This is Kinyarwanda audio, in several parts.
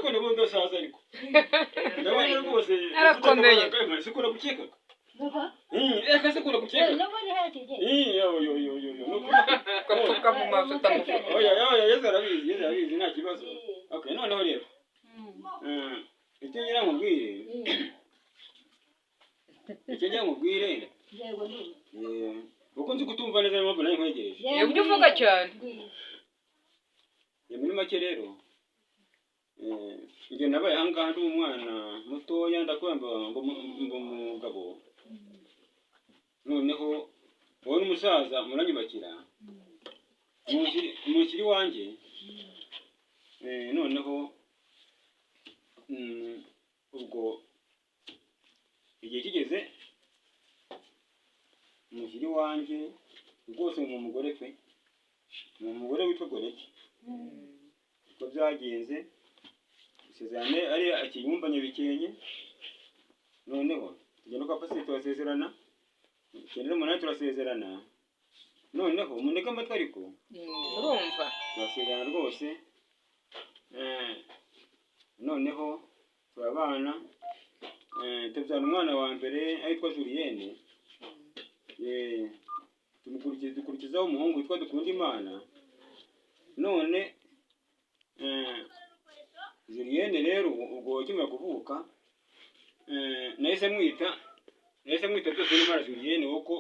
ariko ndabona udasaza ariko ndabona rwose arakomeye sikura gukekaga eka sikura gukekaga gapfuka mu maso utamufuka oya yeze arabizi nta kibazo okay noneho rero icyo ngira nkubwire kuko nzi kutumva neza niyo mpamvu nayo nkwegereje ibyo uvuga cyane muri make rero njye nabaye ahangaha ndi umwana mutoya ndakwamba ngo umugabo noneho wowe n'umusaza muranyubakira umushyiri wanjye noneho ubwo igihe kigeze umushyiri wanjye rwose ni umugore pe ni umugore witwa Goreti uko byagenze isezerane ari akiyumbanye bikenye noneho tugenda kwa pasiteri turasezerana icyenda n'umunani turasezerana noneho umuneke amatwi ariko urumva turasezerana rwose noneho turabana tubyara umwana wa mbere ahitwa Julienne dukurikizaho umuhungu witwa Dukundimana none Julienne rero ubwo ukimara kuvuka nahise mwita byose n'Imana Julienne kuko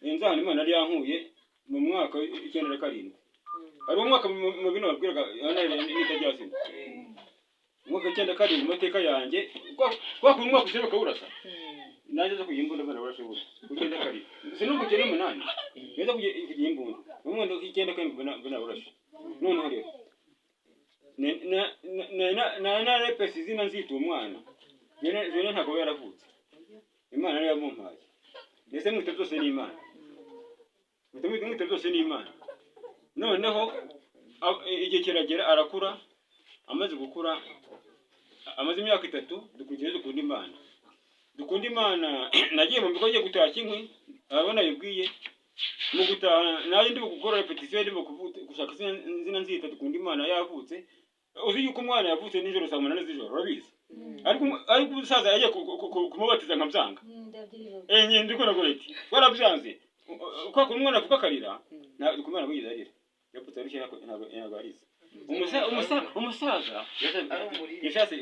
nzahana Imana yari yankuye mu mwaka w'Icyenda na karindwi ari umwaka mu bino babwiraga nitajyasina umwaka w'Icyenda na karindwi mu mateka yanjye kwa ku mwaka usheruka urasa nanjye zo kuyimbunda bana barashobora Icyenda na karindwi sinuko cyane umunani neza kuyimbunda umwaka w'Icyenda na karindwi bana barashe noneho rero na repesi izina nzita umwana jene ntabwo yaravutse Imana yari yamumpaye ndetse mwita byose n'Imana mwita byose n'Imana noneho igihe kiragera arakura amaze gukura amaze imyaka 3 Dukundimana nagiye mu bigo byo gutashya inkwi abona yibwiye mu gutaha naje ndi gukora repetition ndi gushaka izina nzita Dukundimana yavutse uzi yuko umwana yavutse nijoro saa 8 z'ijoro urabizi ariko umusaza yagiye kumubatiza nkabyanga ndiko nagoreti warabyanze kwa ku mwana avuka karira kumwana kugeza arira yaputse ari ntabwo arize umusaza yashatse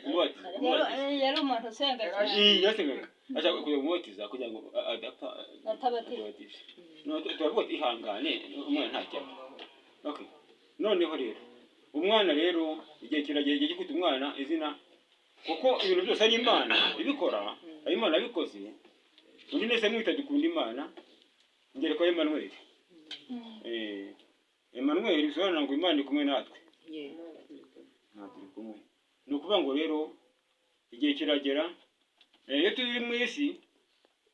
kumubatiza yari umuntu usenga cyane yasengaga ashaka kujya kumubatiza kugira ngo adapfa atabatije no turavuga ihangane umwana ntajya okay noneho rero umwana rero igihe kiragera igihe gifite umwana izina kuko ibintu byose ari Imana ibikora ari Imana abikoze undi nese mwita Dukundimana ngere kwa Emmanuel Emmanuel bisobanura ngo Imana iri kumwe natwe natwe kumwe ni ukuvuga ngo rero igihe kiragera iyo turi mu isi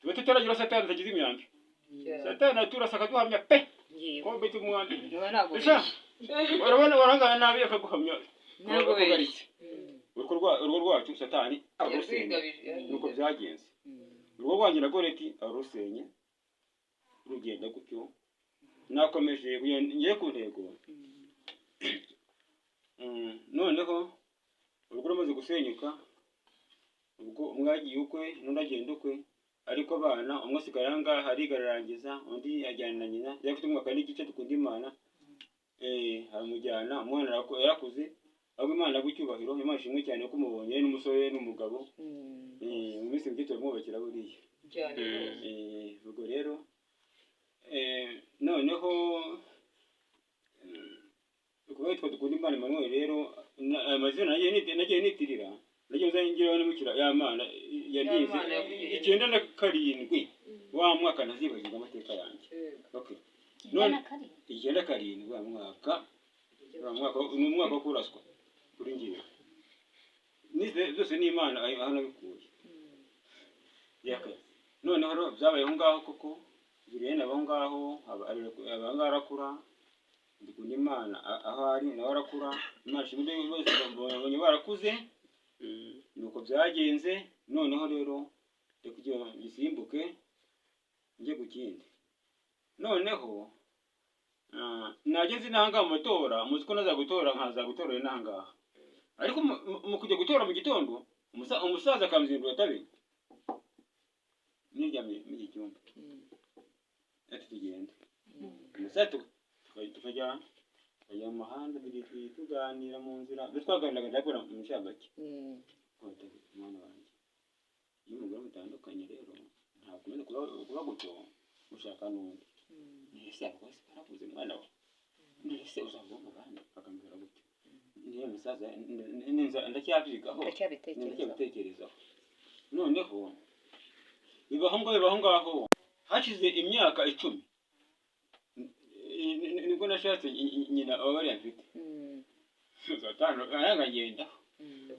tuba tutaragira Satani atagize imyambi Satani aturasaka duhamya pe ko bita umwambi urabona warangana nabi akaguhamya ntabwo garitse urwo rwacu Satani arusenya nuko byagenze urwo rwanjye na Goreti arusenye rugenda gutyo nakomeje ngiye ku ntego noneho urwo rumaze gusenyuka ubwo mwagiye ukwe n'undi agenda ukwe ariko abana umwe asigara ngaha arigarangiza undi ajyana na nyina yafite umwaka n'igice Dukundimana aramujyana umwana yarakuze ahubwo Imana gucyubahiro Imana ishimwe cyane ko mubonye n'umusore n'umugabo mu minsi mike turamwubakira buriya ubwo rero noneho kuba yitwa Dukundimana Emmanuel rero amazina nagiye nitirira nagiye nzangiraho n'umukira y'Imana yagize 9 na 7 wa mwaka nazibagirwa amateka yanjye okay none 9 na 7 wa mwaka n'umwaka wo kuraswa kuri ngiye nize byose n'Imana ahana bikuye yaka noneho rero byabaye aho ngaho koko Julienne aho ngaho abangara arakura Dukundimana aho ari nawe arakura Imana ishimwe bose babonye barakuze nuko byagenze noneho rero kugira gisimbuke nje gukindi noneho nageze inanga mu matora muziko naza gutora nkaza gutorera inanga ariko mu kujya gutora mu gitondo umusaza akamuzindura atabizi niryamye mu cyumba ati tugenda umusaza tukajya mu muhanda tuganira mu nzira twaganiraga ndakora mu nshabake mwana wanjye iyo umugore mutandukanye rero ntabwo umenya kuba gutyo ushaka n'undi ese rwose baravuze mwana we ese uzava mu bandi bakambwira gutyo niyo musaza ndacyabyigaho ndacyabitekerezaho noneho bibaho ngaho hashize imyaka 10 nibwo nashatse nyina abari afite zatano ayangagenda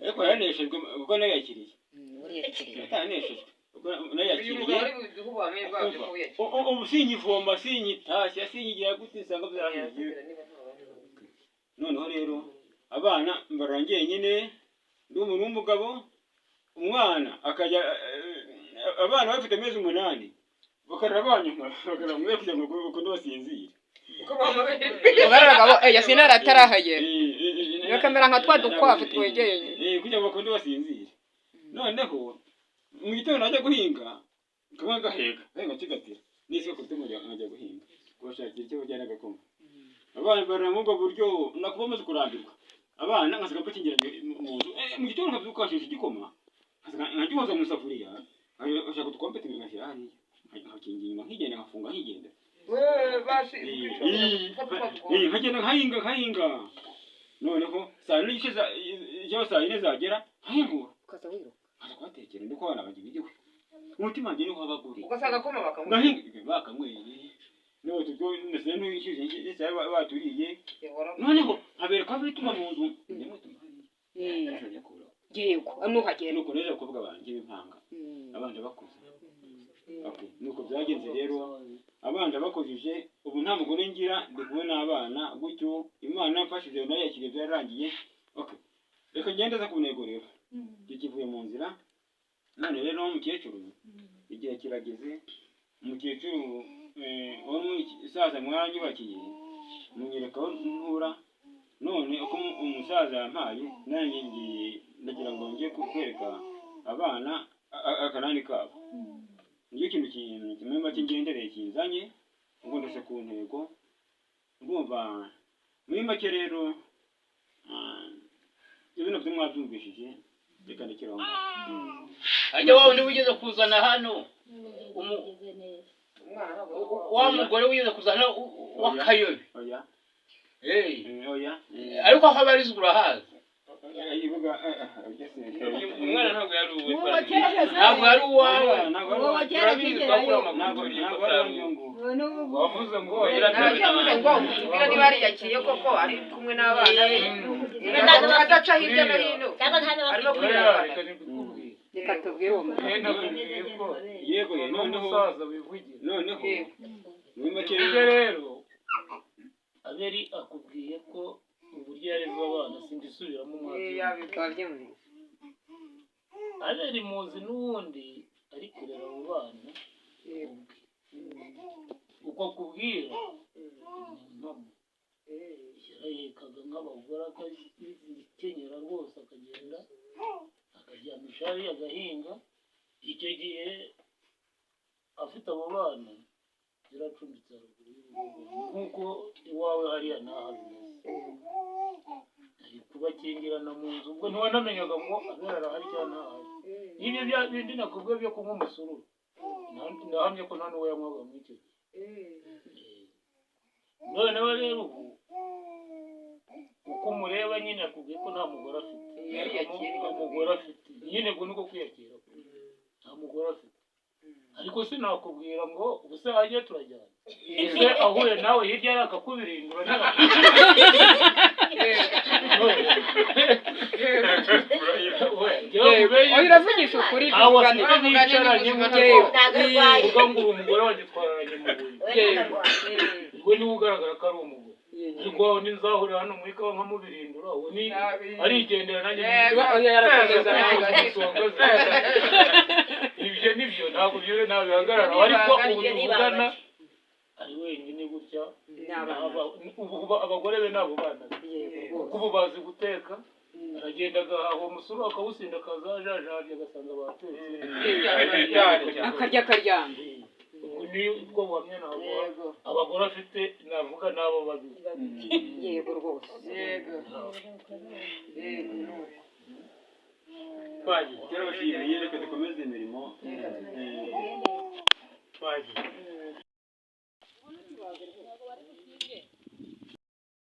ariko yaneshejwe kuko nayakiriye yataneshejwe kuko nayakiriye ubusinyivoma sinyitashya sinyigira gute sanga byarahiye noneho rero abana mbarangiye nyine ndi umuntu w'umugabo umwana akajya abana bafite amezi 8 bakarabanyuma bakaramwe kugira ngo uko basinzira ugaragabo yasina atarahagera yakamera nka twa dukwavu twegeye kugira ngo uko basinzira noneho mu gitondo najya guhinga kamwe gaheka kigatira nise ko tumujya guhinga kubashakira icyo bajyana gakoma abana baramubwo buryo nakubamaze kurambirwa abana nkasiga pakingiranye mu nzu mu gitondo nkabyukashije igikoma nkagihoza mu safuriya ashaka dukompete ngashyira hariya nkakingira nkigenda nkafunga nkigenda nkagenda nkahinga noneho saa yine zagera nkahingura ukaza wiruka aza kubatekera ndiko abana bagira igiwe umutima wanjye niho abaguri ugasanga koma bakamwe bakamweye niho tujyo ndetse n'ishyushye baturiye noneho abereka bituma mu nzu yego anuhagera nuko rero kuvuga banje b'impanga abanje bakuze okay nuko byagenze rero abanje bakujije ubu nta mugore ngira ndikuwe n'abana gutyo Imana mfashije nayo yakire byarangiye okay reka ngende za kunego rero kikivuye mu nzira none rero umukecuru igihe kirageze umukecuru isaza mwanyubakiye munyereka ntura none uko umusaza yampaye nanjye ngiye ndagira ngo ngiye kukwereka abana akanani kabo niyo kintu kimwe cy'ingendereye kinzanye ngo ndase ku ntego ngumva muri make rero ibintu byo mwabyumvishije reka ndekeraho ajya wowe ndi wigeze kuzana hano wa mugore wigeze kuzana wakayobe oya oya ariko aho abarizwa urahazi umwana ntabwo yari uwe ntabwo yari uwawe wavuze ngo ubwira niba yariyakiriye koko ari kumwe n'abana be adaca hirya no hino arimo kwirabana reka tubwire uwo yego noneho muri make rero Aberi akubwiye ko uburyo yareze abana sindisubiramo umwaka Aberi muzi n'ubundi ari kurera abo bana uko akubwira yarayekaga nk'abagore akikenyera rwose akagenda akajyamisha hariya agahinga icyo gihe afite abo bana ziracumbitse haruguru nk'uko iwawe hariya n'aha bimeze ari kubakingirana mu nzu ubwo ntiwanamenyaga ngo Abera arahari cyangwa ntahari n'ibyo bya bindi nakubwiye byo kunywa umusururu ndahamya ko nta n'uwo yanywaga muri icyo gihe noneho rero ubu uko umureba nyine akubwiye ko nta mugore afite nta mugore afite nyine ngo nuko kwiyakira nta mugore afite ariko sinakubwira ngo ubuse hajye turajyana ese ahuye nawe hirya yakakubirindura uravugisha ukuri nicaranye uvuga ngo uri umugore wagitwararanye mu buryo ubwo niwe ugaragara ko ari umugore ariko wawe nizahurira hano muri kawa nkamubirindura ubu ni arigendera nanjye ibyo nibyo ntabwo byo nabihagarara ariko ubu tuvugana ari wenyine gutya abagore be nabo bana kuko ubu bazi guteka aragenda agahaha umusuru akawusinda akazajajabye agasanga batetse akarya karyamye ubu ni ubwo buhamya ntabwo abagore afite navuga n'abo babiri yego rwose yego twagiye turabashimiye reka dukomeze imirimo twagiye